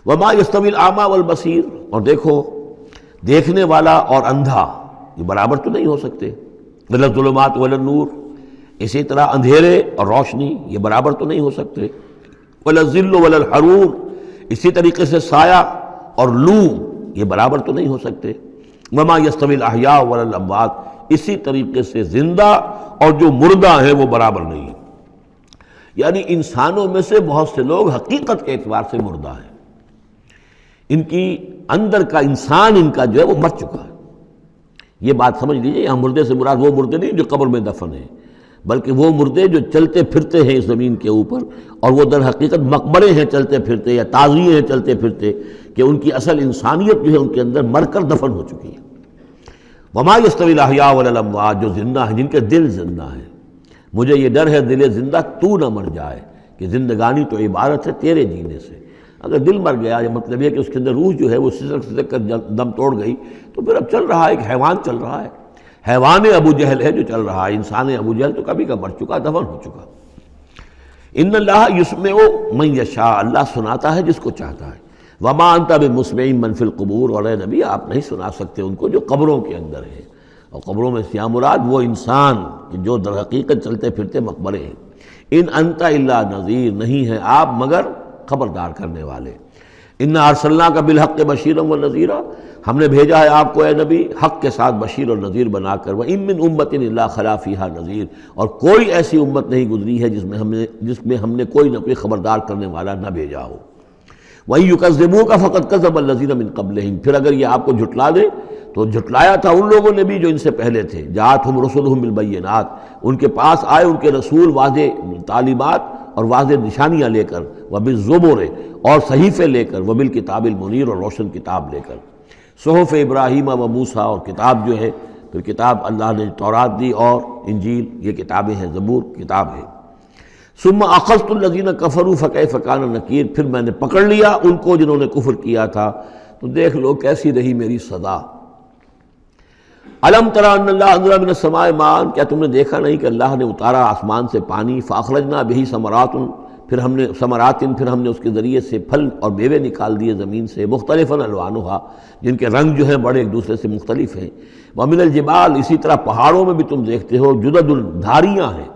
وما یستوی الاعمی والبصیر، اور دیکھو دیکھنے والا اور اندھا یہ برابر تو نہیں ہو سکتے، ولا الظلمات ولا النور، اسی طرح اندھیرے اور روشنی یہ برابر تو نہیں ہو سکتے، ولا الظل ولا الحرور، اسی طریقے سے سایہ اور لو یہ برابر تو نہیں ہو سکتے، وما یستوی الاحیاء ولا الاموات، اسی طریقے سے زندہ اور جو مردہ ہیں وہ برابر نہیں ہیں۔ یعنی انسانوں میں سے بہت سے لوگ حقیقت کے اعتبار سے مردہ ہیں، ان کی اندر کا انسان ان کا جو ہے وہ مر چکا ہے۔ یہ بات سمجھ لیجئے، یہاں مردے سے مراد وہ مردے نہیں جو قبر میں دفن ہیں، بلکہ وہ مردے جو چلتے پھرتے ہیں اس زمین کے اوپر، اور وہ در حقیقت مقبرے ہیں چلتے پھرتے، یا تعزیے ہیں چلتے پھرتے، کہ ان کی اصل انسانیت جو ہے ان کے اندر مر کر دفن ہو چکی ہے۔ وما یستوی الاحیاء ولا الاموات، جو زندہ ہیں، جن کے دل زندہ ہیں۔ مجھے یہ ڈر ہے دل زندہ تو نہ مر جائے، کہ زندگانی تو عبارت ہے تیرے جینے سے۔ اگر دل مر گیا، یہ مطلب یہ کہ اس کے اندر روح جو ہے وہ سسک سسک کر دم توڑ گئی، تو پھر اب چل رہا ہے، ایک حیوان چل رہا ہے، حیوان ابو جہل ہے جو چل رہا ہے، انسان ابو جہل تو کبھی کا مر چکا، دفن ہو چکا۔ ان اللہ یسمع من یشاء، اللہ سناتا ہے جس کو چاہتا ہے۔ وما انت بمسمع من فی القبور، اور اے نبی آپ نہیں سنا سکتے ان کو جو قبروں کے اندر ہیں، اور قبروں میں سے مراد وہ انسان جو در حقیقت چلتے پھرتے مقبرے ہیں۔ ان انت الا نذیر، نہیں ہے آپ مگر خبردار کرنے والے۔ انا ارسلناک بالحق بشیرا ونذیرا، ہم نے بھیجا ہے آپ کو اے نبی حق کے ساتھ بشیر اور نذیر بنا کر۔ وان من امۃ الا خلا فیہا نذیر، اور کوئی ایسی امت نہیں گزری ہے جس میں ہم نے کوئی نہ کوئی خبردار کرنے والا نہ بھیجا ہو۔ وَإِن يُكَذِّبُوكَ فَقَدْ كَذَّبَ الَّذِينَ مِن قَبْلِهِمْ، پھر اگر یہ آپ کو جھٹلا دے تو جھٹلایا تھا ان لوگوں نے بھی جو ان سے پہلے تھے۔ جاءتہم رسلہم بالبینات، ان کے پاس آئے ان کے رسول واضح تعلیمات اور واضح نشانیاں لے کر، وبالزبر، اور صحیفے لے کر، وبالکتاب المنیر، اور روشن کتاب لے کر۔ صحف ابراہیم و موسیٰ، اور کتاب جو ہے پھر کتاب اللہ نے تورات دی اور انجیل، یہ کتابیں ہیں، زبور کتاب ہے۔ ثم اخذت الذین کفروا فکیف کان نکیر، پھر میں نے پکڑ لیا ان کو جنہوں نے کفر کیا تھا، تو دیکھ لو کیسی رہی میری سزا۔ الم تری ان اللہ انزل من السماء ماء، کیا تم نے دیکھا نہیں کہ اللہ نے اتارا آسمان سے پانی، فاخرجنا بہ ثمرات، پھر ہم نے اس کے ذریعے سے پھل اور میوے نکال دیے زمین سے، مختلفا الوانھا، جن کے رنگ جو ہیں بڑے ایک دوسرے سے مختلف ہیں۔ ومن الجبال، اسی طرح پہاڑوں میں بھی تم دیکھتے ہو، جدد، دھاریاں ہیں۔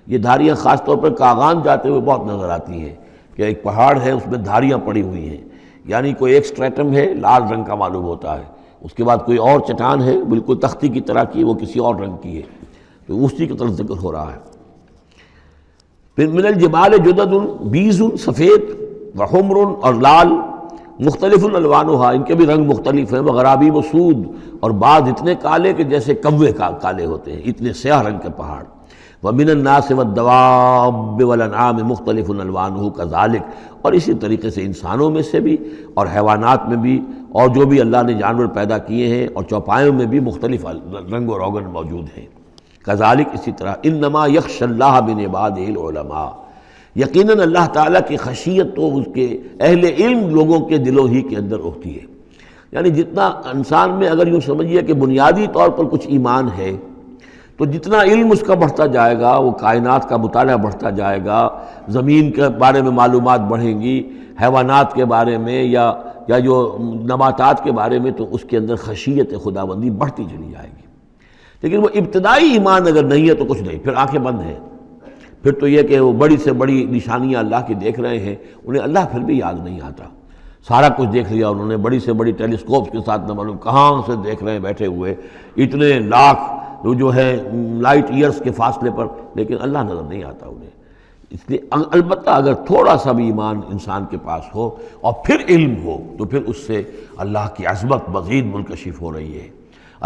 یہ دھاریاں خاص طور پر کاغان جاتے ہوئے بہت نظر آتی ہیں، کہ ایک پہاڑ ہے اس میں دھاریاں پڑی ہوئی ہیں، یعنی کوئی ایک سٹریٹم ہے لال رنگ کا معلوم ہوتا ہے، اس کے بعد کوئی اور چٹان ہے بالکل تختی کی طرح کی، وہ کسی اور رنگ کی ہے، تو اسی کی طرف ذکر ہو رہا ہے۔ پھر من الجبال جدد، بیض، سفید، وحمر، اور لال، مختلف الوانھا، ان کے بھی رنگ مختلف ہیں، وغرابیب سود، اور بعض اتنے کالے کہ جیسے کوے کالے ہوتے ہیں، اتنے سیاہ رنگ کے پہاڑ۔ وَمِنَ النَّاسِ وَالدَّوَابِّ وَالْأَنْعَامِ مُخْتَلِفٌ أَلْوَانُهُ كَذَلِكَ، اور اسی طریقے سے انسانوں میں سے بھی اور حیوانات میں بھی، اور جو بھی اللہ نے جانور پیدا کیے ہیں، اور چوپایوں میں بھی مختلف رنگ و روغن موجود ہیں۔ كَذَلِكَ، اسی طرح، إِنَّمَا يَخْشَى اللَّهَ مِنْ عِبَادِهِ الْعُلَمَاء، یقیناً اللہ تعالیٰ کی خشیت تو اس کے اہل علم لوگوں کے دلوں ہی کے اندر ہوتی ہے۔ یعنی جتنا انسان میں اگر یوں سمجھیے کہ بنیادی طور پر کچھ ایمان ہے، تو جتنا علم اس کا بڑھتا جائے گا، وہ کائنات کا مطالعہ بڑھتا جائے گا، زمین کے بارے میں معلومات بڑھیں گی، حیوانات کے بارے میں یا جو نباتات کے بارے میں، تو اس کے اندر خشیت خداوندی بڑھتی چلی جائے گی۔ لیکن وہ ابتدائی ایمان اگر نہیں ہے تو کچھ نہیں، پھر آنکھیں بند ہیں، پھر تو یہ کہ وہ بڑی سے بڑی نشانیاں اللہ کی دیکھ رہے ہیں، انہیں اللہ پھر بھی یاد نہیں آتا۔ سارا کچھ دیکھ لیا انہوں نے، بڑی سے بڑی ٹیلیسکوپ کے ساتھ نہ معلوم کہاں سے دیکھ رہے ہیں بیٹھے ہوئے، اتنے لاکھ جو ہے لائٹ ایئرس کے فاصلے پر، لیکن اللہ نظر نہیں آتا انہیں۔ اس لیے البتہ اگر تھوڑا سا بھی ایمان انسان کے پاس ہو اور پھر علم ہو، تو پھر اس سے اللہ کی عظمت مزید منکشف ہو رہی ہے،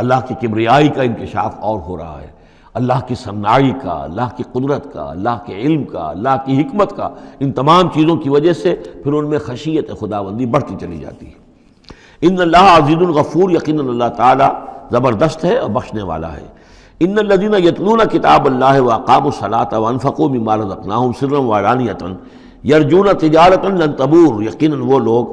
اللہ کی کبریائی کا انکشاف اور ہو رہا ہے، اللہ کی صناعی کا، اللہ کی قدرت کا، اللہ کے علم کا، اللہ کی حکمت کا، ان تمام چیزوں کی وجہ سے پھر ان میں خشیت خداوندی بڑھتی چلی جاتی ہے۔ ان اللہ عزیز الغفور، یقیناً اللہ تعالیٰ زبردست ہے اور بخشنے والا ہے۔ ان الذین یتلون کتاب اللہ واقاموا الصلاۃ وانفقوا مما رزقناہم سرا وعلانیۃ یرجون تجارۃ لن تبور، یقیناً وہ لوگ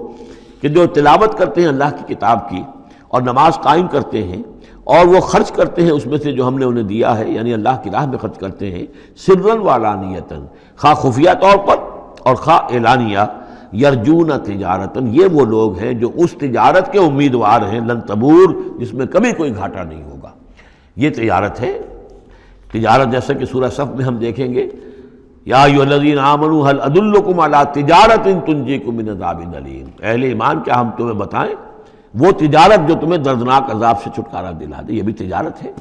کہ جو تلاوت کرتے ہیں اللہ کی کتاب کی اور نماز قائم کرتے ہیں، اور وہ خرچ کرتے ہیں اس میں سے جو ہم نے انہیں دیا ہے، یعنی اللہ کی راہ میں خرچ کرتے ہیں، سرا وعلانیۃ، خواہ خفیہ طور پر اور خواہ اعلانیہ، یرجون تجارتن، یہ وہ لوگ ہیں جو اس تجارت کے امیدوار ہیں، لن تبور، جس میں کبھی کوئی گھاٹا نہیں ہوگا۔ یہ تجارت ہے، تجارت جیسا کہ سورہ صف میں ہم دیکھیں گے، یا ایھا الذین آمنوا هل ادلکم علی تجارت تنجیکم من عذاب الیم، اہل ایمان کیا ہم تمہیں بتائیں وہ تجارت جو تمہیں دردناک عذاب سے چھٹکارا دلا دے۔ یہ بھی تجارت ہے۔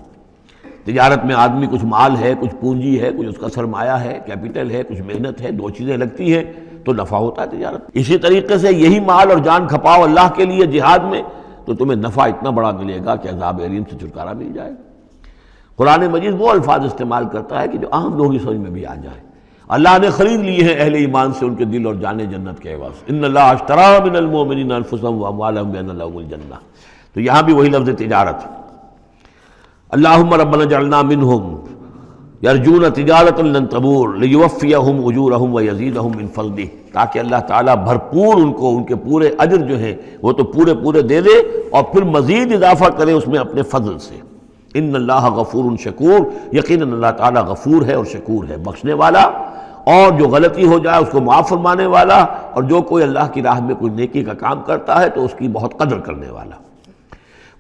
تجارت میں آدمی کچھ مال ہے، کچھ پونجی ہے، کچھ اس کا سرمایہ ہے، کیپٹل ہے، کچھ محنت ہے، دو چیزیں لگتی ہیں تو نفع ہوتا ہے تجارت۔ اسی طریقے سے یہی مال اور جان کھپاؤ اللہ کے لیے جہاد میں تو تمہیں نفع اتنا بڑا ملے گا کہ عذاب الیم سے چھٹکارا مل جائے گا۔ قرآن مجید وہ الفاظ استعمال کرتا ہے کہ جو عام لوگوں کی سمجھ میں بھی آ جائے۔ اللہ نے خرید لیے ہیں اہل ایمان سے ان کے دل اور جانیں جنت کے عوض، ان اللہ اشتری من المؤمنین انفسهم واموالهم بان لهم الجنہ، تو یہاں بھی وہی لفظ تجارت۔ اللہم ربنا اجعلنا منہم یرجون تجارتا لن تبور لیوفیہم اجورہم ویزیدہم من فضلہ، تاکہ اللہ تعالیٰ بھرپور ان کو ان کے پورے اجر جو ہیں وہ تو پورے پورے دے دے اور پھر مزید اضافہ کرے اس میں اپنے فضل سے۔ ان اللہ غفور شکور، یقیناً اللہ تعالیٰ غفور ہے اور شکور ہے، بخشنے والا اور جو غلطی ہو جائے اس کو معاف فرمانے والا، اور جو کوئی اللہ کی راہ میں کوئی نیکی کا کام کرتا ہے تو اس کی بہت قدر کرنے والا۔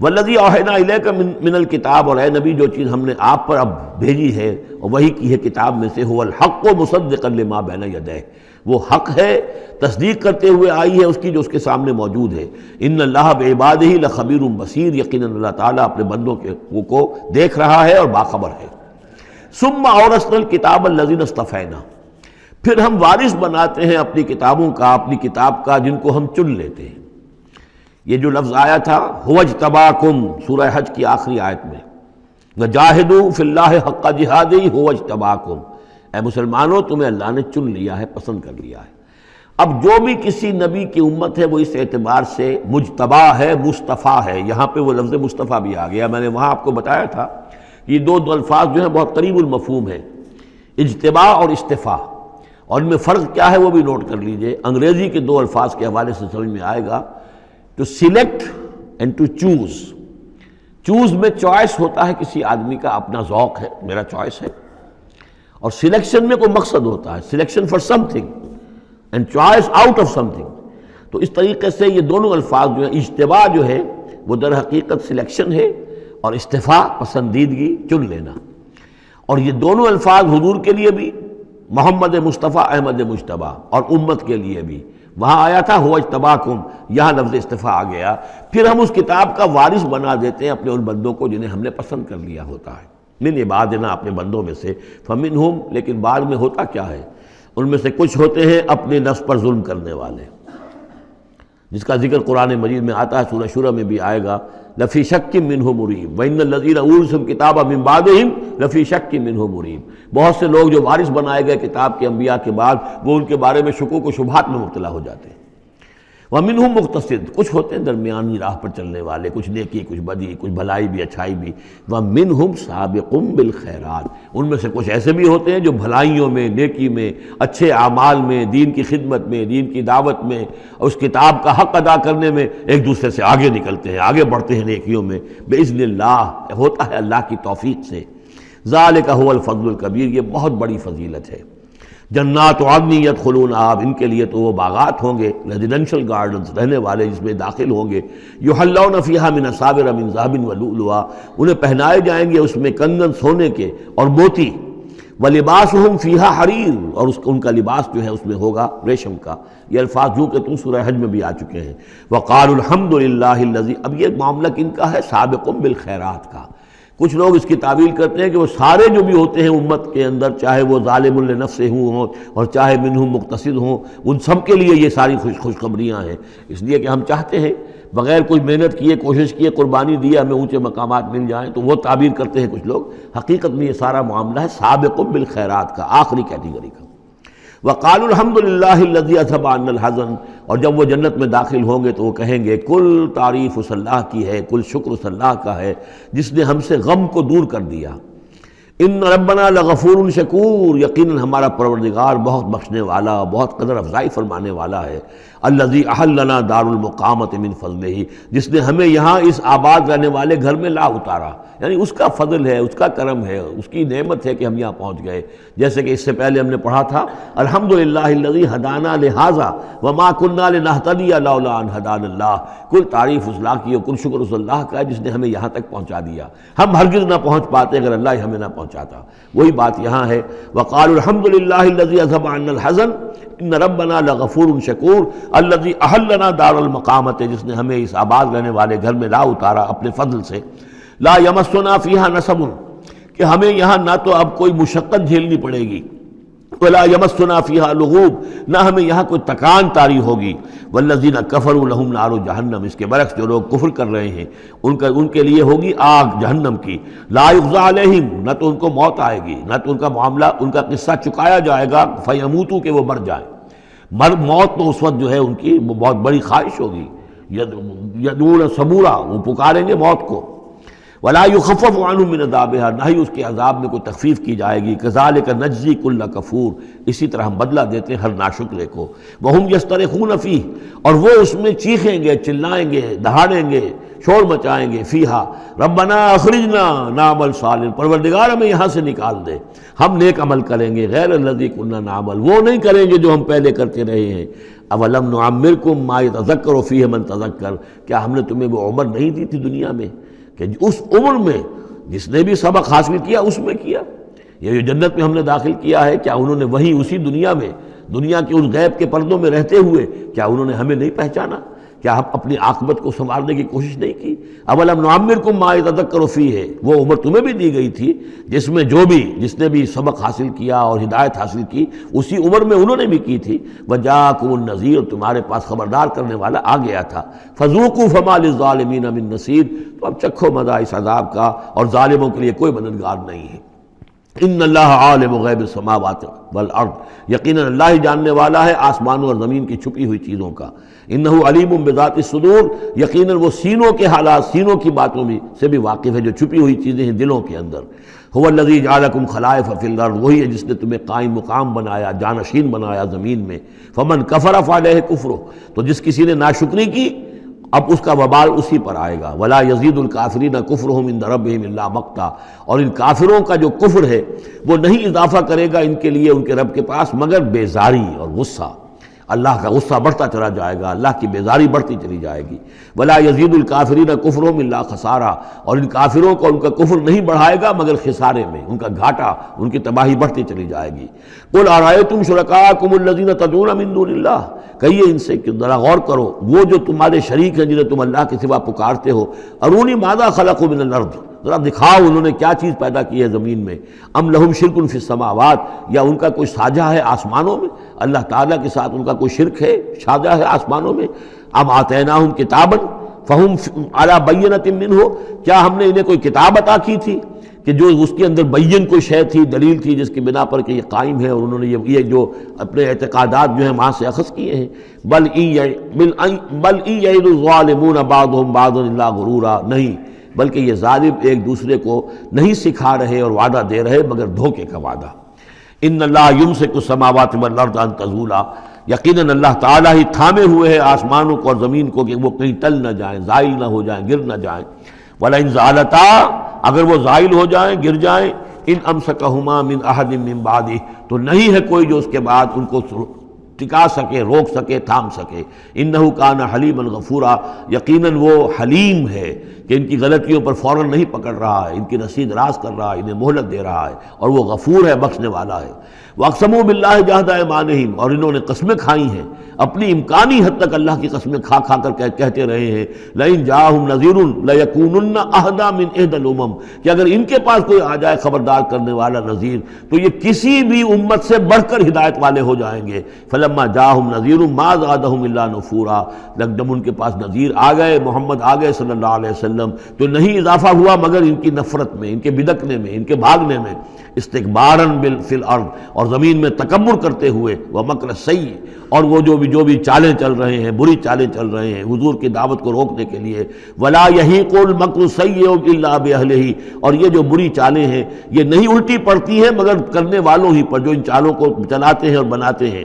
والذی اوحینا الیک من الکتاب، اور اے نبی جو چیز ہم نے آپ پر اب بھیجی ہے اور وہی کی ہے کتاب میں سے، هو الحق مصدقا لما بین یدیہ، وہ حق ہے تصدیق کرتے ہوئے آئی ہے اس کی جو اس کے سامنے موجود ہے۔ ان اللہ بعبادہ لخبیر بصیر، یقیناً اللہ تعالیٰ اپنے بندوں کو دیکھ رہا ہے اور باخبر ہے۔ ثم اورثنا الکتاب الذین اصطفینا، پھر ہم وارث بناتے ہیں اپنی کتابوں کا، اپنی کتاب کا جن کو ہم چن لیتے ہیں۔ یہ جو لفظ آیا تھا هو اجتباکم، سورہ حج کی آخری آیت میں، وجاہدوا فی اللہ حق جہادہ هو اجتباکم، اے مسلمانوں تمہیں اللہ نے چن لیا ہے، پسند کر لیا ہے۔ اب جو بھی کسی نبی کی امت ہے وہ اس اعتبار سے مجتبی ہے، مصطفیٰ ہے۔ یہاں پہ وہ لفظ مصطفیٰ بھی آ گیا، میں نے وہاں آپ کو بتایا تھا یہ دو الفاظ جو ہیں بہت قریب المفہوم ہیں، اجتباء اور اصطفاء، اور ان میں فرق کیا ہے وہ بھی نوٹ کر لیجئے۔ انگریزی کے دو الفاظ کے حوالے سے سمجھ میں آئے گا، to select and to choose. Choose میں چوائس ہوتا ہے کسی آدمی کا، اپنا ذوق ہے، میرا چوائس ہے، اور سلیکشن میں کوئی مقصد ہوتا ہے، selection for some thing and choice out of some thing. تو اس طریقے سے یہ دونوں الفاظ جو ہیں، اجتباء جو ہے وہ در حقیقت سلیکشن ہے، اور اصطفاء پسندیدگی، چن لینا۔ اور یہ دونوں الفاظ حضور کے لیے بھی، محمد مصطفیٰ احمد مجتبیٰ، اور امت کے لیے بھی، وہاں آیا تھا هو اجتباکم، یہاں لفظ اصطفاء آ گیا۔ پھر ہم اس کتاب کا وارث بنا دیتے ہیں اپنے ان بندوں کو جنہیں ہم نے پسند کر لیا ہوتا ہے، من عبادنا، اپنے بندوں میں سے، فمنہم، لیکن بعد میں ہوتا کیا ہے، ان میں سے کچھ ہوتے ہیں اپنے نفس پر ظلم کرنے والے، جس کا ذکر قرآن مجید میں آتا ہے، سورہ شورى میں بھی آئے گا، لفی شک منہ مریب وان الذین اورثوا الکتاب من بعدہم لفی شک منہ مریب، بہت سے لوگ جو وارث بنائے گئے کتاب کے انبیاء کے بعد وہ ان کے بارے میں شکوک و شبہات میں مبتلا ہو جاتے ہیں۔ ومنہم مقتصد، کچھ ہوتے ہیں درمیانی راہ پر چلنے والے، کچھ نیکی کچھ بدی، کچھ بھلائی بھی اچھائی بھی۔ ومنہم سابق بالخیرات، ان میں سے کچھ ایسے بھی ہوتے ہیں جو بھلائیوں میں، نیکی میں، اچھے اعمال میں، دین کی خدمت میں، دین کی دعوت میں، اس کتاب کا حق ادا کرنے میں ایک دوسرے سے آگے نکلتے ہیں، آگے بڑھتے ہیں نیکیوں میں، باذن اللہ، ہوتا ہے اللہ کی توفیق سے۔ ذالک هو الفضل الکبیر، یہ بہت بڑی فضیلت ہے۔ جنات عدن یدخلونہا، ان کے لیے تو وہ باغات ہوں گے، ریزیڈینشل گارڈنز، رہنے والے جس میں داخل ہوں گے، یحلون فیہا من اساور من ذہب ولؤلؤا، انہیں پہنائے جائیں گے اس میں کنگن سونے کے اور موتی، ولباسہم فیہا حریر، اور ان کا لباس جو ہے اس میں ہوگا ریشم کا۔ یہ الفاظ جو کہ تم سورہ حج میں بھی آ چکے ہیں۔ وقالوا الحمد للہ الذی، اب یہ معاملہ کن کا ہے، سابق بالخیرات کا۔ کچھ لوگ اس کی تعویل کرتے ہیں کہ وہ سارے جو بھی ہوتے ہیں امت کے اندر، چاہے وہ ظالم لنفسہ ہوں اور چاہے منہم مقتصد ہوں، ان سب کے لیے یہ ساری خوشخبریاں ہیں، اس لیے کہ ہم چاہتے ہیں بغیر کوئی محنت کیے، کوشش کیے، قربانی دیے ہمیں اونچے مقامات مل جائیں، تو وہ تعبیر کرتے ہیں کچھ لوگ۔ حقیقت میں یہ سارا معاملہ ہے سابق بالخیرات کا، آخری کیٹیگری کا۔ وقالوا الحمد للہ الذی اذھب عنا الحزن، اور جب وہ جنت میں داخل ہوں گے تو وہ کہیں گے کل تعریف اس اللہ کی ہے، کل شکر اس اللہ کا ہے جس نے ہم سے غم کو دور کر دیا۔ ان ربنا لغفور شکور، یقیناً ہمارا پروردگار بہت بخشنے والا، بہت قدر افزائی فرمانے والا ہے۔ الذی احلنا دار المقامۃ من فضلہ، جس نے ہمیں یہاں اس آباد رہنے والے گھر میں لا اتارا، یعنی اس کا فضل ہے، اس کا کرم ہے، اس کی نعمت ہے کہ ہم یہاں پہنچ گئے۔ جیسے کہ اس سے پہلے ہم نے پڑھا تھا الحمدللہ الذی ہدانا لہذا وما کنا لنہتدی لولا ان ہدانا اللہ، کل تعریف اس اللہ کی اور کل شکر اس اللہ کا ہے جس نے ہمیں یہاں تک پہنچا دیا، ہم ہرگز نہ پہنچ پاتے اگر اللہ ہی ہمیں نہ پہنچاتا۔ وہی بات یہاں ہے، وقالوا الحمدللہ الذی اذھب عنا الحزن ان ربنا لغفور شکور الذی احلنا دار المقامۃ، جس نے ہمیں اس آباد رہنے والے گھر میں لا اتارا اپنے فضل سے۔ لا یمسنا فیہا نصب، کہ ہمیں یہاں نہ تو اب کوئی مشقت جھیلنی پڑے گی، ولا یمسنا فیہا لغوب، نہ ہمیں یہاں کوئی تکان طاری ہوگی۔ والذین کفروا لہم نار جہنم، اس کے برعکس جو لوگ کفر کر رہے ہیں ان کے لیے ہوگی آگ جہنم کی۔ لا یقضی علیہم، نہ تو ان کو موت آئے گی، نہ تو ان کا معاملہ، ان کا قصہ چکایا جائے گا، فیموتوا، کہ وہ مر جائیں۔ موت تو اس وقت جو ہے ان کی وہ بہت بڑی خواہش ہوگی، یدعون ثبورا، وہ پکاریں گے موت کو۔ ولا یخفف عنہم من عذابها، نہ ہی اس کے عذاب میں کوئی تخفیف کی جائے گی۔ کذالک نجزی کل کفور، اسی طرح ہم بدلہ دیتے ہیں ہر ناشکرے کو۔ وہم یصطرخون فیہ، اور وہ اس میں چیخیں گے، چلائیں گے، دہاڑیں گے، شور مچائیں گے، فیہا ربنا اخرجنا نعمل صالحا، پروردگار ہمیں یہاں سے نکال دے، ہم نیک عمل کریں گے، غیر الذی کنا نعمل، وہ نہیں کریں گے جو ہم پہلے کرتے رہے ہیں۔ اولم نعمرکم ما یتذکر فیہ من تذکر، کیا ہم نے تمہیں وہ عمر نہیں دی تھی دنیا میں کہ اس عمر میں جس نے بھی سبق حاصل کیا اس میں کیا؟ یہ جو جنت میں ہم نے داخل کیا ہے، کیا انہوں نے وہی اسی دنیا میں، دنیا کے اس غیب کے پردوں میں رہتے ہوئے کیا انہوں نے ہمیں نہیں پہچانا؟ کیا ہم اپنی عاقبت کو سنوارنے کی کوشش نہیں کی؟ اولم نعمرکم ما یتذکر فیہ، وہ عمر تمہیں بھی دی گئی تھی جس میں جس نے بھی سبق حاصل کیا اور ہدایت حاصل کی اسی عمر میں انہوں نے بھی کی تھی۔ وجاءکم النذیر، تمہارے پاس خبردار کرنے والا آ گیا تھا۔ فذوقوا فما للظالمین من نصیر، تو اب چکھو مزہ اس عذاب کا، اور ظالموں کے لیے کوئی مددگار نہیں ہے۔ ان اللہ عالم غیب السماوات والارض، یقیناً اللہ ہی جاننے والا ہے آسمانوں اور زمین کی چھپی ہوئی چیزوں کا۔ انہ علیم بذات الصدور، یقیناً وہ سینوں کے حالات، سینوں کی باتوں میں سے بھی واقف ہے جو چھپی ہوئی چیزیں ہیں دلوں کے اندر۔ هو الذی جعلکم خلائف فی الارض، وہی ہے جس نے تمہیں قائم مقام بنایا، جانشین بنایا زمین میں۔ فمن کفر فعلیہ کفرہ، تو جس کسی نے ناشکری کی اب اس کا وبال اسی پر آئے گا۔ ولا یزید الکافرین کفرہم عند ربہم الا مقتا، اور ان کافروں کا جو کفر ہے وہ نہیں اضافہ کرے گا ان کے لیے ان کے رب کے پاس مگر بیزاری اور غصہ، اللہ کا غصہ بڑھتا چلا جائے گا، اللہ کی بیزاری بڑھتی چلی جائے گی۔ ولا یزید الکافرین کفرہم الا خسارا، اور ان کافروں کو ان کا کفر نہیں بڑھائے گا مگر خسارے میں، ان کا گھاٹا، ان کی تباہی بڑھتی چلی جائے گی۔ قل ارأیتم شرکاءکم الذین تدعون من دون اللہ، کہیے ان سے کہ ذرا غور کرو وہ جو تمہارے شریک ہیں جنہیں تم اللہ کے سوا پکارتے ہو، ارونی ماذا خلقوا من الارض، ذرا دکھاؤ انہوں نے کیا چیز پیدا کی ہے زمین میں۔ ام لہم شرک فی السماوات، یا ان کا کوئی ساجھا ہے آسمانوں میں، اللہ تعالیٰ کے ساتھ ان کا کوئی شرک ہے، ساجھا ہے آسمانوں میں۔ ام آتیناہم کتابا فہم علی بینۃ منہ، کیا ہم نے انہیں کوئی کتاب عطا کی تھی کہ جو اس کے اندر بین کوئی شے تھی، دلیل تھی جس کی بنا پر کہ یہ قائم ہے، اور انہوں نے یہ جو اپنے اعتقادات جو ہیں وہاں سے اخذ کیے ہیں۔ بل ان یعد الظالمون بعضهم بعضا الا غرورا، نہیں بلکہ یہ ظالم ایک دوسرے کو نہیں سکھا رہے اور وعدہ دے رہے مگر دھوکے کا وعدہ۔ ان اللہ یمسک السماوات والارض ان تزولا، یقیناً اللہ تعالیٰ ہی تھامے ہوئے ہیں آسمانوں کو اور زمین کو کہ وہ کہیں ٹل نہ جائیں، زائل نہ ہو جائیں، گر نہ جائیں۔ وَلَئِن زَالَتَا، اگر وہ زائل ہو جائیں، گر جائیں، ان امسکہما من احد من بعدہ، تو نہیں ہے کوئی جو اس کے بعد ان کو ٹکا سکے، روک سکے، تھام سکے۔ انہ کان حلیما غفورا، یقیناً وہ حلیم ہے کہ ان کی غلطیوں پر فوراً نہیں پکڑ رہا ہے، ان کی رسید راز کر رہا ہے، انہیں مہلت دے رہا ہے، اور وہ غفور ہے، بخشنے والا ہے۔ وَأَقْسَمُوا بِاللَّهِ جَهْدَ أَيْمَانِهِمْ، اور انہوں نے قسمیں کھائی ہیں اپنی امکانی حد تک اللہ کی قسمیں کھا کھا کر کہتے رہے ہیں لَإِن جَاءَهُمْ نَذِيرٌ لَيَكُونُنَّ أَهْدَىٰ مِنْ إِحْدَى الْأُمَمِ، کہ اگر ان کے پاس کوئی آ جائے خبردار کرنے والا نذیر تو یہ کسی بھی امت سے بڑھ کر ہدایت والے ہو جائیں گے۔ فَلَمَّا جَاءَهُمْ نَذِيرٌ مَا زَادَهُمْ إِلَّا نُفُورًا، جب ان کے پاس نذیر آ گئے، محمد آ گئے صلی اللہ علیہ وسلم، تو نہیں اضافہ ہوا مگر ان کی نفرت میں، ان کے بدکنے میں، ان کے بھاگنے میں، استکباراً فی الارض، اور زمین میں تکبر کرتے ہوئے، ومکر السیء، اور وہ جو بھی چالیں چل رہے ہیں، بری چالیں چل رہے ہیں حضور کی دعوت کو روکنے کے لیے۔ ولا یحیق المکر السیء الا باہلہ، اور یہ جو بری چالیں ہیں یہ نہیں الٹی پڑتی ہیں مگر کرنے والوں ہی پر جو ان چالوں کو چلاتے ہیں اور بناتے ہیں۔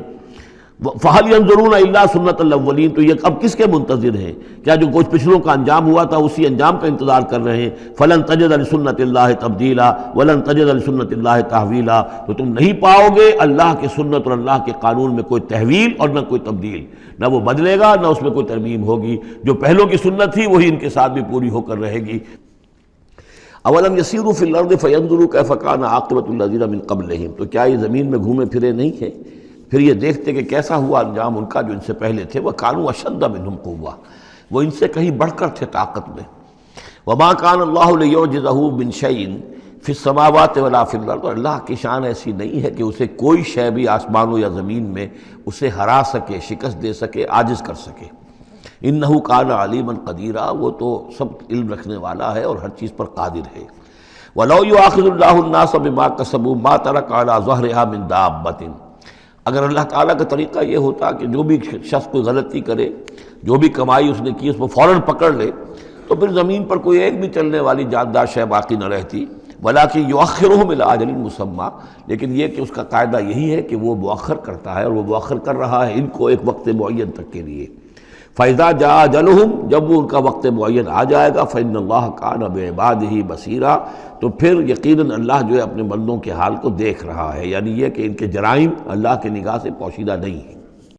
فَهَلْ يَنظُرُونَ إِلَّا سُنَّةَ الْأَوَّلِينَ، تو یہ اب کس کے منتظر ہیں؟ کیا جو کچھ پچھلوں کا انجام ہوا تھا اسی انجام کا انتظار کر رہے ہیں؟ فَلَن تَجِدَ لِسُنَّةِ اللَّهِ تَبْدِيلًا وَلَن تَجِدَ لِسُنَّةِ اللَّهِ تَحْوِيلًا، تو تم نہیں پاؤ گے اللہ کی سنت اور اللہ کے قانون میں کوئی تحویل اور نہ کوئی تبدیل، نہ وہ بدلے گا نہ اس میں کوئی ترمیم ہوگی۔ جو پہلوں کی سنت تھی وہی ان کے ساتھ بھی پوری ہو کر رہے گی۔ اولم یسیروا فی الارض فینظروا کیف کان عاقبۃ الذین من قبلہم، تو کیا یہ زمین میں گھومے پھرے نہیں ہیں پھر یہ دیکھتے کہ کیسا ہوا انجام ان کا جو ان سے پہلے تھے۔ وَكَانُوا أَشَدَّ مِنْهُمْ قُوَّةً، وہ ان سے کہیں بڑھ کر تھے طاقت میں۔ وَمَا كَانَ اللَّهُ لِيُعْجِزَهُ مِنْ شَيْءٍ فِي السَّمَاوَاتِ وَلَا فِي الْأَرْضِ، اور اللہ کی شان ایسی نہیں ہے کہ اسے کوئی شے بھی آسمانوں یا زمین میں اسے ہرا سکے، شکست دے سکے، عاجز کر سکے۔ انہ کان علیما قدیرا، وہ تو سب علم رکھنے والا ہے اور ہر چیز پر قادر ہے۔ وَلَوْ يُؤَاخِذُ اللَّهُ النَّاسَ بِمَا كَسَبُوا مَا تَرَكَ عَلَى ظَهْرِهَا مِن دَابَّةٍ، اگر اللہ تعالیٰ کا طریقہ یہ ہوتا کہ جو بھی شخص کوئی غلطی کرے، جو بھی کمائی اس نے کی اس کو فوراً پکڑ لے، تو پھر زمین پر کوئی ایک بھی چلنے والی جاندار شے باقی نہ رہتی۔ وَلَٰكِن يُؤَخِّرُهُمْ إِلَىٰ أَجَلٍ مُّسَمًّى، لیکن یہ کہ اس کا قاعدہ یہی ہے کہ وہ مؤخر کرتا ہے اور وہ مؤخر کر رہا ہے ان کو ایک وقت معین تک کے لیے۔ فَإِذَا جَاءَ أَجَلُهُمْ، جب وہ ان کا وقت معین آ جائے گا، فَإِنَّ اللَّهَ كَانَ بِعِبَادِهِ بَصِيرًا، تو پھر یقیناً اللہ جو ہے اپنے بندوں کے حال کو دیکھ رہا ہے، یعنی یہ کہ ان کے جرائم اللہ کی نگاہ سے پوشیدہ نہیں ہیں۔